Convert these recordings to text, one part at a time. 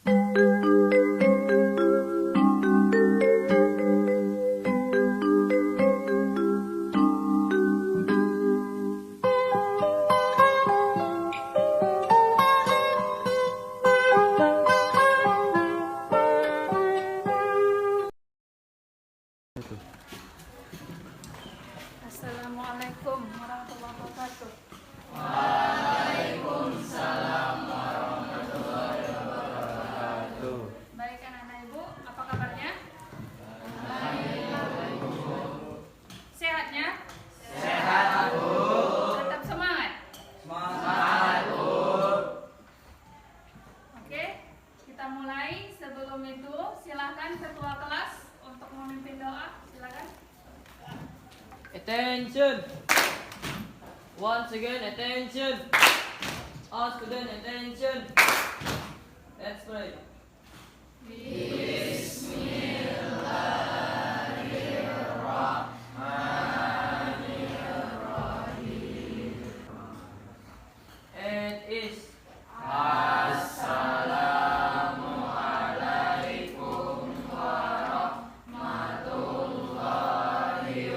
Assalamualaikum warahmatullahi wabarakatuh. Waalaikumsalam warahmatullahi wabarakatuh. Baik anak-anak ibu, apa kabarnya? Baik, Bu. Sehatnya? Sehat, Bu. Tetap semangat? Semangat, Bu. Oke, kita mulai. Sebelum itu silakan ketua kelas untuk memimpin doa. Silakan. Attention! Once again, attention! All students, attention! Let's pray. It is Assalamualaikum warahmatullahi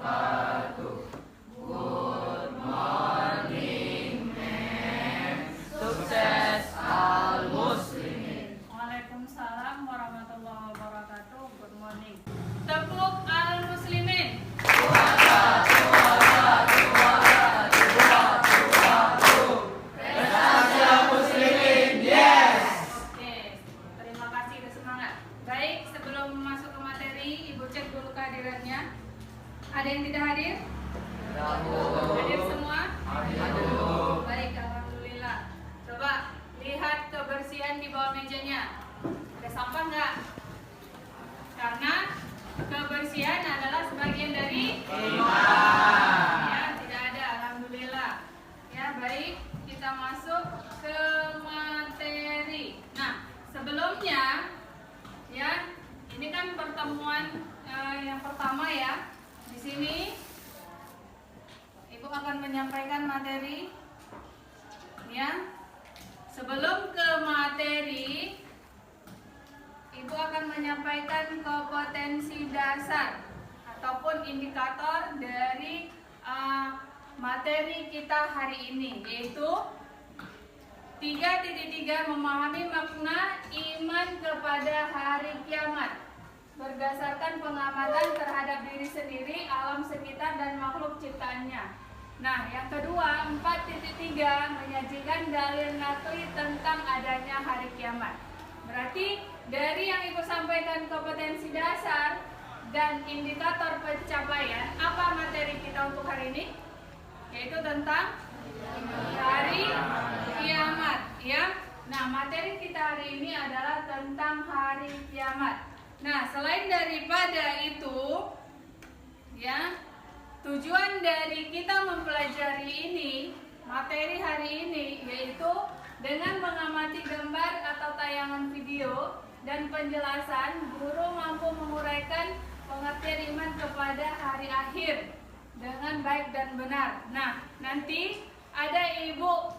wabarakatuh. Good morning, ma'am. Sukses al muslimin. Waalaikumsalam warahmatullahi wabarakatuh. Good morning. Tepuk al muslimin. Prestasi al muslimin, yes. Oke, terima kasih udah semangat. Baik, sebelum masuk ke materi, ibu cek dulu kehadirannya. Ada yang tidak hadir? Hadir semua? Baik, alhamdulillah. Coba lihat kebersihan di bawah mejanya. Ada sampah nggak? Karena kebersihan adalah sebagian dari ya, tidak ada, alhamdulillah. Ya, baik, kita masuk ke materi. Nah, sebelumnya ya, ini kan pertemuan yang pertama ya. Di sini Ibu akan menyampaikan materi ya. Sebelum ke materi, Ibu akan menyampaikan kompetensi dasar ataupun indikator dari materi kita hari ini, yaitu 3.3 memahami makna iman kepada hari kiamat berdasarkan pengamatan terhadap diri sendiri, alam sekitar, dan makhluk ciptaannya. Nah, yang kedua, 4.3 menyajikan dalil nakli tentang adanya hari kiamat. Berarti dari yang Ibu sampaikan kompetensi dasar dan indikator pencapaian, apa materi kita untuk hari ini? Yaitu tentang hari kiamat ya. Nah, materi kita hari ini adalah tentang hari kiamat. Nah, selain daripada itu ya, tujuan dari kita mempelajari ini, materi hari ini, yaitu dengan mengamati gambar atau tayangan video dan penjelasan, guru mampu menguraikan pengertian iman kepada hari akhir dengan baik dan benar. Nah, nanti ada Ibu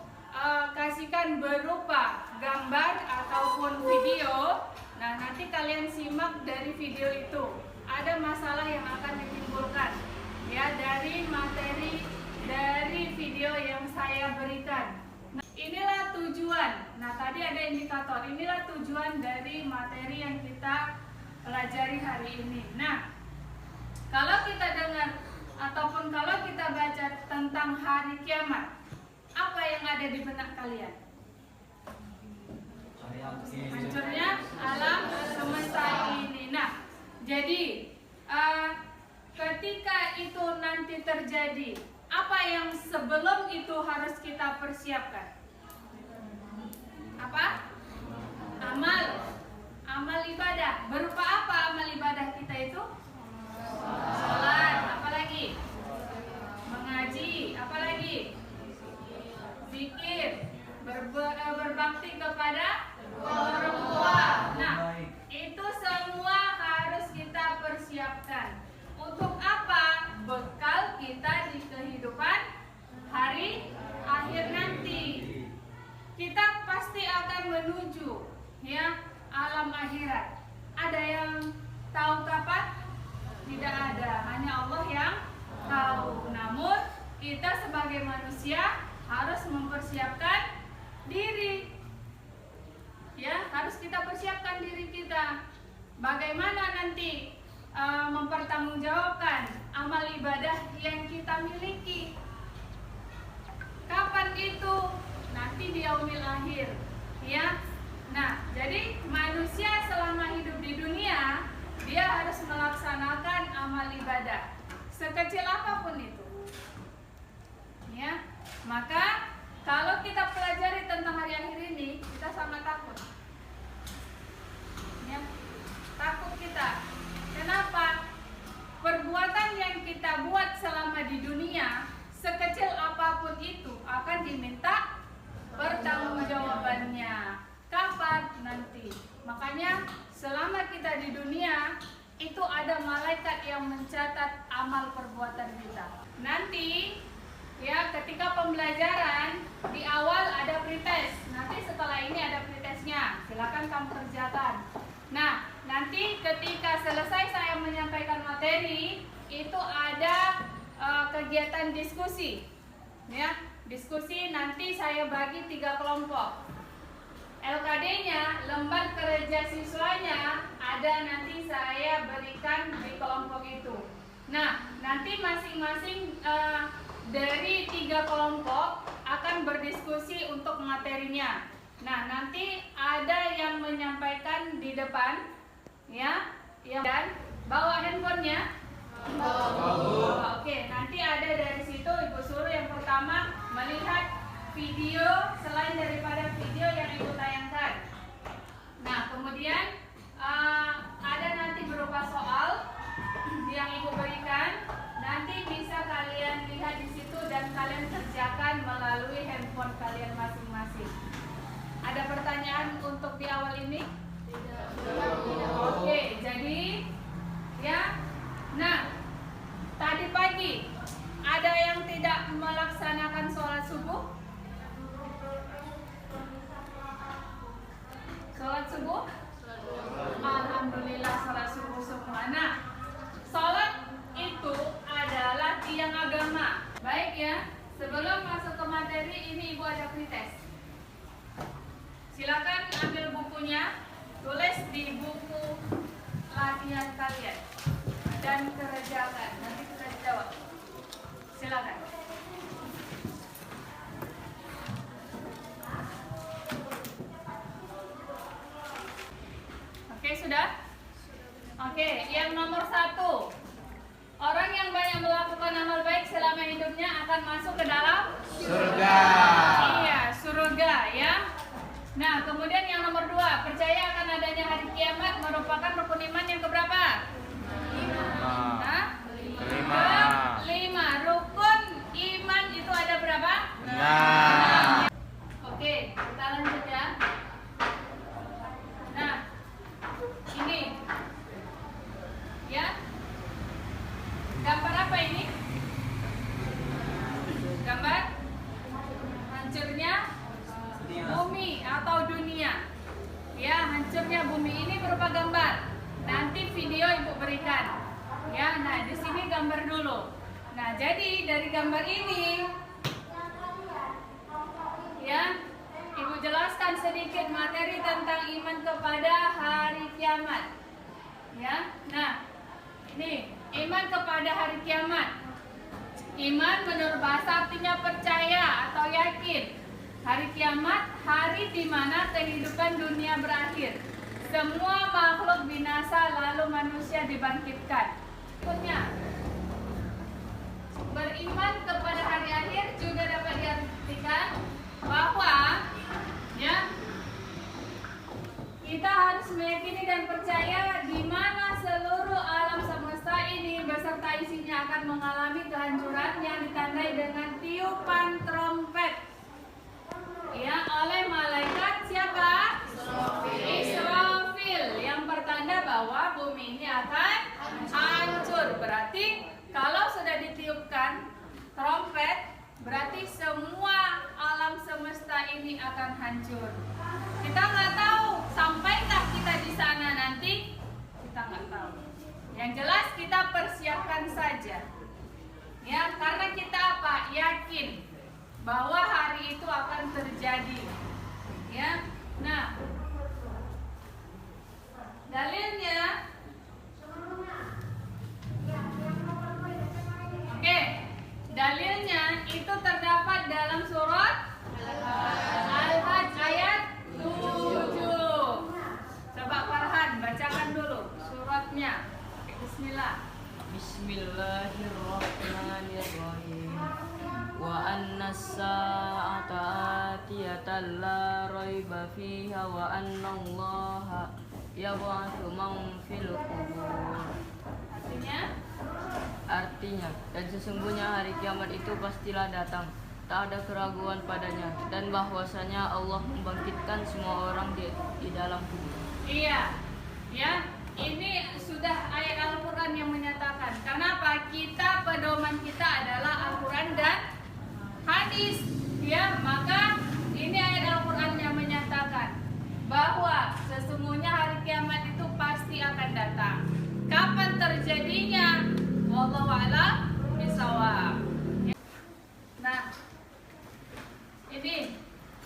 kasihkan berupa gambar ataupun video. Nah, nanti kalian simak dari video itu. Ada masalah yang akan ditimbulkan ya dari materi dari video yang saya berikan. Nah, inilah tujuan. Nah, tadi ada indikator. Inilah tujuan dari materi yang kita pelajari hari ini. Nah, kalau kita dengar ataupun kalau kita baca tentang hari kiamat, apa yang ada di benak kalian? Hancurnya alam semesta ini. Nah, jadi ketika itu nanti terjadi, apa yang sebelum itu harus kita persiapkan? Apa? Amal ibadah. Berupa apa amal ibadah kita itu? Salat, apalagi? Mengaji, apalagi? Zikir, berbakti kepada orang tua. Nah, itu semua harus kita persiapkan. Untuk apa? Bekal kita di kehidupan hari akhir nanti. ya, alam akhirat. Ada yang tahu kapan? Tidak ada, hanya Allah yang tahu. Namun kita sebagai manusia harus mempersiapkan diri. Ya, harus kita persiapkan diri kita. Bagaimana nanti mempertanggungjawabkan amal ibadah yang kita miliki? Kapan itu? Nanti di yaumil akhir, ya. Nah, jadi manusia selama hidup di dunia dia harus melaksanakan amal ibadah sekecil apapun itu, ya. Maka kalau kita pelajari tentang hari akhir ini, kita sangat takut, ya. Takut kita. Kenapa? Perbuatan yang kita buat selama di dunia, sekecil apapun itu, akan diminta pertanggungjawabannya. Kapan? Nanti. Makanya selama kita di dunia, itu ada malaikat yang mencatat amal perbuatan kita. Nanti, ya, ketika pembelajaran di awal ada pretest. Nanti setelah ini ada pretestnya. Silakan kamu kerjakan. Nah, nanti ketika selesai saya menyampaikan materi, itu ada kegiatan diskusi, ya. Diskusi nanti saya bagi 3 kelompok. LKD-nya, lembar kerja siswanya, ada nanti saya berikan di kelompok itu. Nah, nanti masing-masing dari 3 kelompok akan berdiskusi untuk materinya. Nah, nanti ada yang menyampaikan di depan, ya, dan bawa handphonenya. Oke, nanti ada dari situ Ibu suruh yang pertama melihat video selain daripada video yang Ibu tayangkan. Nah, kemudian ada nanti berupa soal yang Ibu berikan. Nanti bisa kalian lihat di situ dan kalian kerjakan melalui handphone kalian masing-masing. Ada pertanyaan untuk di awal ini? Tidak. Oke, jadi ya. Nah, tadi pagi ada yang tidak melaksanakan sholat subuh? Sholat subuh? Alhamdulillah sholat subuh semua. Nah, sholat itu adalah tiang agama. Baik ya, sebelum masuk ke materi ini Ibu ada pretest. Silakan ambil bukunya, tulis di buku latihan kalian dan kerjakan. Nanti kita jawab. Silakan. Oke, sudah? Oke, yang nomor 1. Orang yang banyak melakukan amal baik selama hidupnya akan masuk ke dalam surga. Iya, surga ya. Nah, kemudian yang nomor 2, percaya akan adanya hari kiamat merupakan rukun iman yang keberapa? 5. Rukun iman itu ada berapa? 6. Oke, kita lanjut ya. Nah, ini ya. Gambar apa ini? Gambar hancurnya bumi atau dunia. Ya, hancurnya bumi ini berupa gambar. Nanti video Ibu berikan. Ya, nah di sini gambar dulu. Nah, jadi dari gambar ini ya, Ibu jelaskan sedikit materi tentang iman kepada hari kiamat. Ya. Nah, ini iman kepada hari kiamat. Iman menurut bahasa artinya percaya atau yakin. Hari kiamat, hari di mana kehidupan dunia berakhir. Semua makhluk binasa lalu manusia dibangkitkan. Berikutnya, beriman kepada hari akhir juga dapat diartikan bahwa ya, kita harus meyakini dan percaya di mana seluruh alam semesta ini beserta isinya akan mengalami kehancuran yang ditandai dengan tiupan trompet ya oleh malaikat siapa? Israfil yang bertanda bahwa bumi ini akan hancur. Berarti kalau sudah ditiupkan trompet, berarti semua alam semesta ini akan hancur. Kita nggak tahu sampai wa anna Allah yab'atsu man fil qubur. Artinya, dan sesungguhnya hari kiamat itu pastilah datang, tak ada keraguan padanya, dan bahwasanya Allah membangkitkan semua orang di dalam kubur. Iya, ya, ini sudah ayat Al-Quran yang menyatakan. Kenapa? Kita, pedoman kita adalah Al-Quran dan hadis. Ya, maka ini ayat Al-Quran yang menyatakan bahwa sesungguhnya hari kiamat itu pasti akan datang. Kapan terjadinya? Wallahu a'lam bishawab. Nah, ini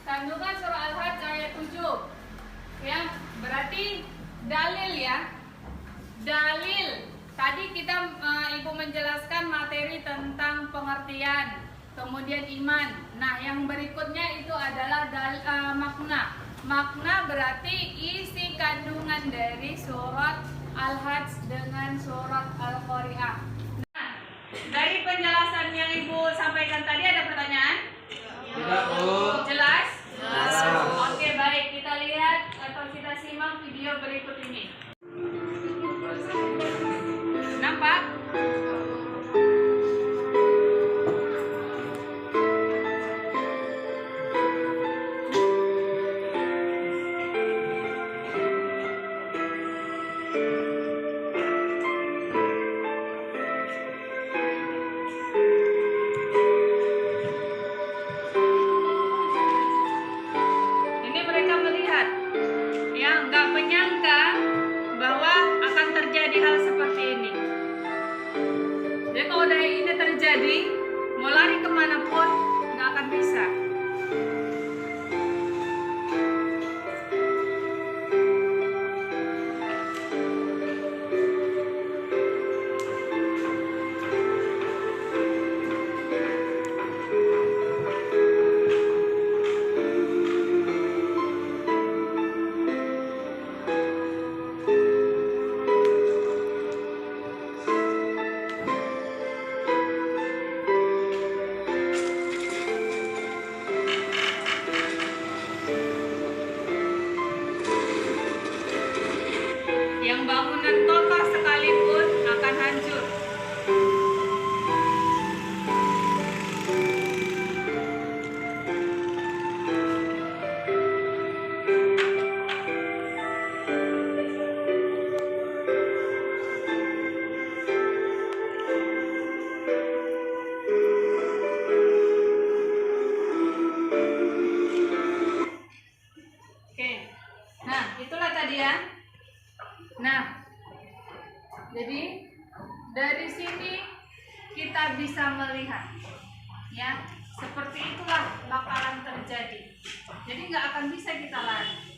kandungan surah Al-Hajj ayat 7. Ya, berarti dalil ya. Dalil. Tadi kita Ibu menjelaskan materi tentang pengertian, kemudian iman. Nah, yang berikutnya itu adalah makna. Makna berarti isi kandungan dari surat Al-Hajj dengan surat Al-Qari'ah. Nah, dari penjelasan yang Ibu sampaikan tadi ada pertanyaan? Tidak, Bu. Jelas? Jelas. Oke, baik. Kita lihat atau kita simak video berikut ini. Nampak? Ini mereka melihat, ya, nggak menyangka bahwa akan terjadi hal seperti ini. Jadi kalau udah ini terjadi, mau lari kemanapun nggak akan bisa. Yang bangunan kokoh sekalipun akan hancur. Oke, nah itulah tadi ya. Nah, jadi dari sini kita bisa melihat, ya, seperti itulah bakalan terjadi. Jadi nggak akan bisa kita lari.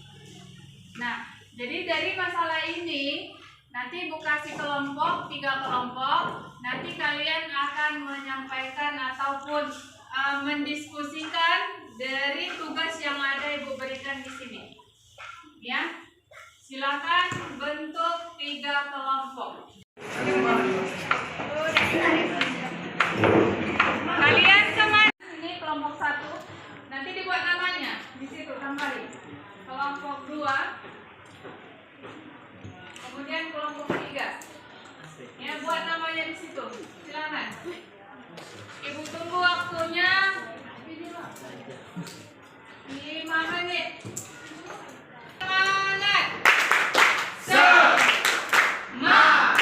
Nah, jadi dari masalah ini nanti Ibu kasih kelompok, 3 kelompok. Nanti kalian akan menyampaikan ataupun mendiskusikan dari tugas yang ada Ibu berikan di sini. Ya. Silakan bentuk 3 kelompok. Kalian kemana? Ini kelompok 1. Nanti dibuat namanya di situ tambahkan. Kelompok 2. Kemudian kelompok 3. Ya, buat namanya di situ. Silakan. Ibu tunggu waktunya 5 menit. Semangat!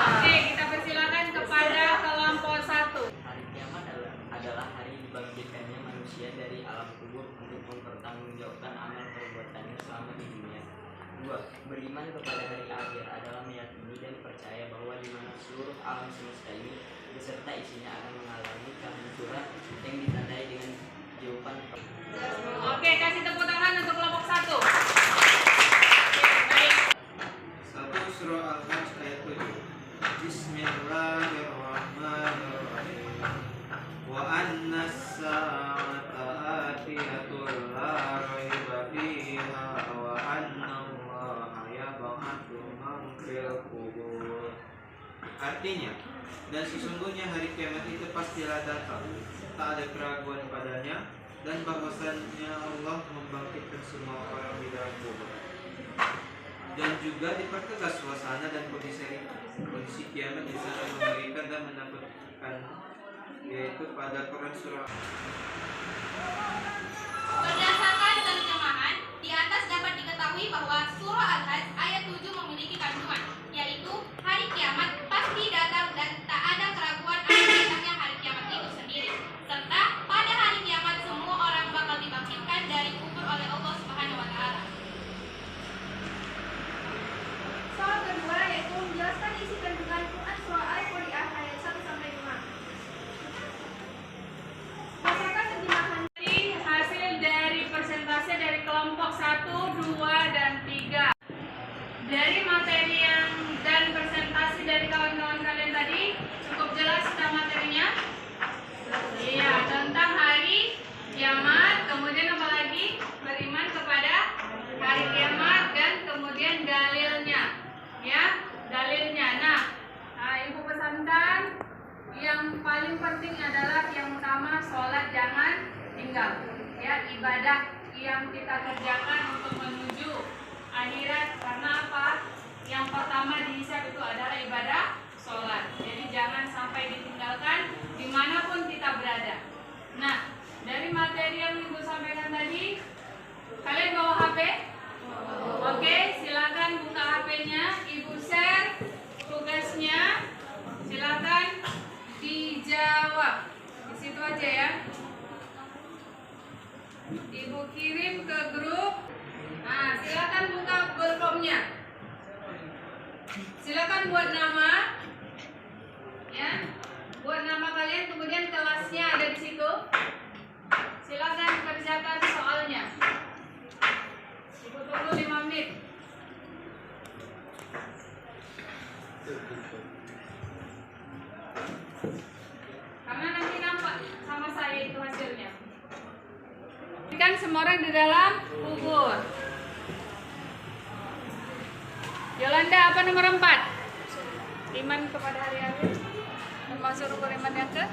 Oke, kita persilakan kepada kelompok 1. Hari kiamat adalah hari dibangkitkannya manusia dari alam kubur untuk mempertanggungjawabkan amal perbuatannya selama di dunia. 2. Beriman kepada hari akhir adalah meyakini dan percaya bahwa di mana seluruh alam semesta ini beserta isinya akan mengalami kehancuran yang ditandai dengan jawaban. Oke, kasih tepuk tangan untuk kelompok 1. Baik. 1 Surah Al-Hajj ayat 7. Bismillahirrahmanirrahim. Wa anna as-sa'ata atiyatun la raiba fiha wa anna Allaha yab'atsu man fil qubur. Artinya, dan sesungguhnya hari kiamat itu pastilah datang, tak ada keraguan padanya, dan bahwasannya Allah membangkitkan semua orang di dalam kubur. Dan juga dipertegas suasana dan kondisi kiamat di sana mengerikan dan menakutkan, yaitu pada Quran surah. Berdasarkan terjemahan, di atas dapat diketahui bahwa surah Al-Hajj ayat 7 memiliki kandungan, yaitu hari kiamat pasti datang dan tak ada keraguan akan datangnya hari kiamat itu sendiri. Serta pada hari kiamat semua orang bakal dibangkitkan dari kubur oleh Allah Subhanahu wa taala. Soal kedua yaitu menjelaskan isi kandungan Quran surah Al-Qari'ah ayat 1 sampai 5. Berdasarkan terjemahan Jadi hasil dari persentase dari kelompok 1, 2, dan 3. Dari materi yang dan presentasi dari kawan-kawan kalian tadi cukup jelas sudah materinya? Iya, tentang hari kiamat, kemudian apa lagi? Beriman kepada hari kiamat dan kemudian dalilnya. Ya, dalilnya. Nah, Ibu pesankan yang paling penting adalah yang utama sholat jangan tinggal. Ya, ibadah yang kita kerjakan untuk menuju akhirat, karena apa? Yang pertama dihisab itu adalah ibadah sholat. Jadi jangan sampai ditinggalkan dimanapun kita berada. Nah, dari materi yang Ibu sampaikan tadi, kalian bawa HP? Oke, silakan buka HP-nya, Ibu share tugasnya, silakan dijawab. Di situ aja ya. Ibu kirim ke grup. Nah, silakan buka Google Form-nya. Silakan buat nama, ya, buat nama kalian, kemudian kelasnya ada di situ. Silakan kerjakan soalnya. Ibu tunggu 5 menit. Karena nanti nampak sama saya itu hasilnya. Kan semua orang di dalam kubur. Yolanda, apa nomor 4? Iman kepada hari akhir. Termasuk rukun iman yang ke?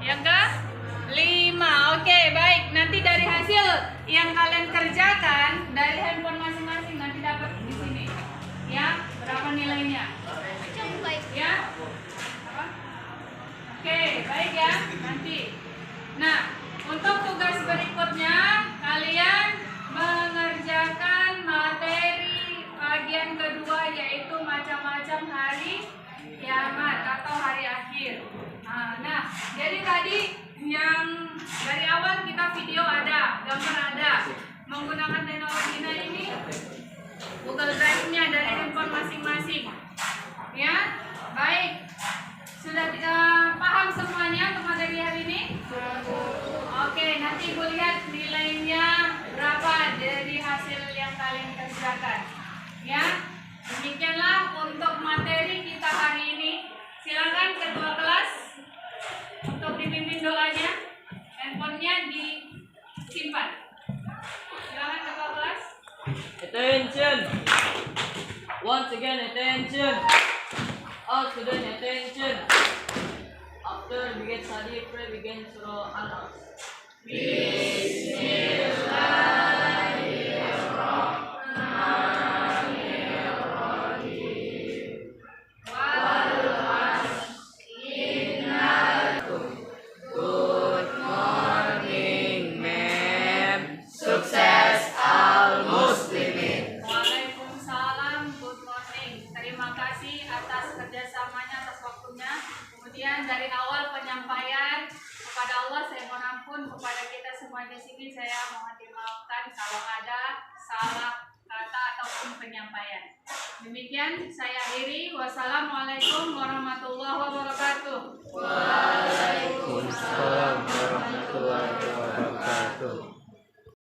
Yang ke? 5. Oke, baik. Nanti dari hasil yang kalian kerjakan dari handphone masing-masing nanti dapat di sini. Ya, berapa nilainya? Ya. Apa? Oke, baik ya. Nanti. Nah, untuk tugas berikutnya kalian mengerjakan materi bagian kedua, yaitu macam-macam hari kiamat atau hari akhir. Nah, jadi tadi yang dari awal kita video ada, gambar ada, menggunakan teknologi ini Google Drive-nya dari handphone masing-masing. Ya, baik. Sudah paham semuanya untuk materi hari ini? Oke, nanti Ibu lihat nilainya berapa dari hasil yang kalian kerjakan. Ya, demikianlah untuk materi kita hari ini. Silakan ketua kelas untuk dipimpin doanya. Handphonenya disimpan. Silakan ketua kelas. Attention! Once again, attention! All students, attention! After we get study, pray begin Surah Al-Asr. Waalaikumsalam, good morning. Terima kasih atas kerjasamanya, atas waktunya. Kemudian dari awal penyampaian kepada Allah saya mohon ampun, kepada kita semua di sini saya mohon dimaafkan kalau ada salah kata ataupun penyampaian. Demikian saya akhiri. Wassalamualaikum warahmatullahi wabarakatuh.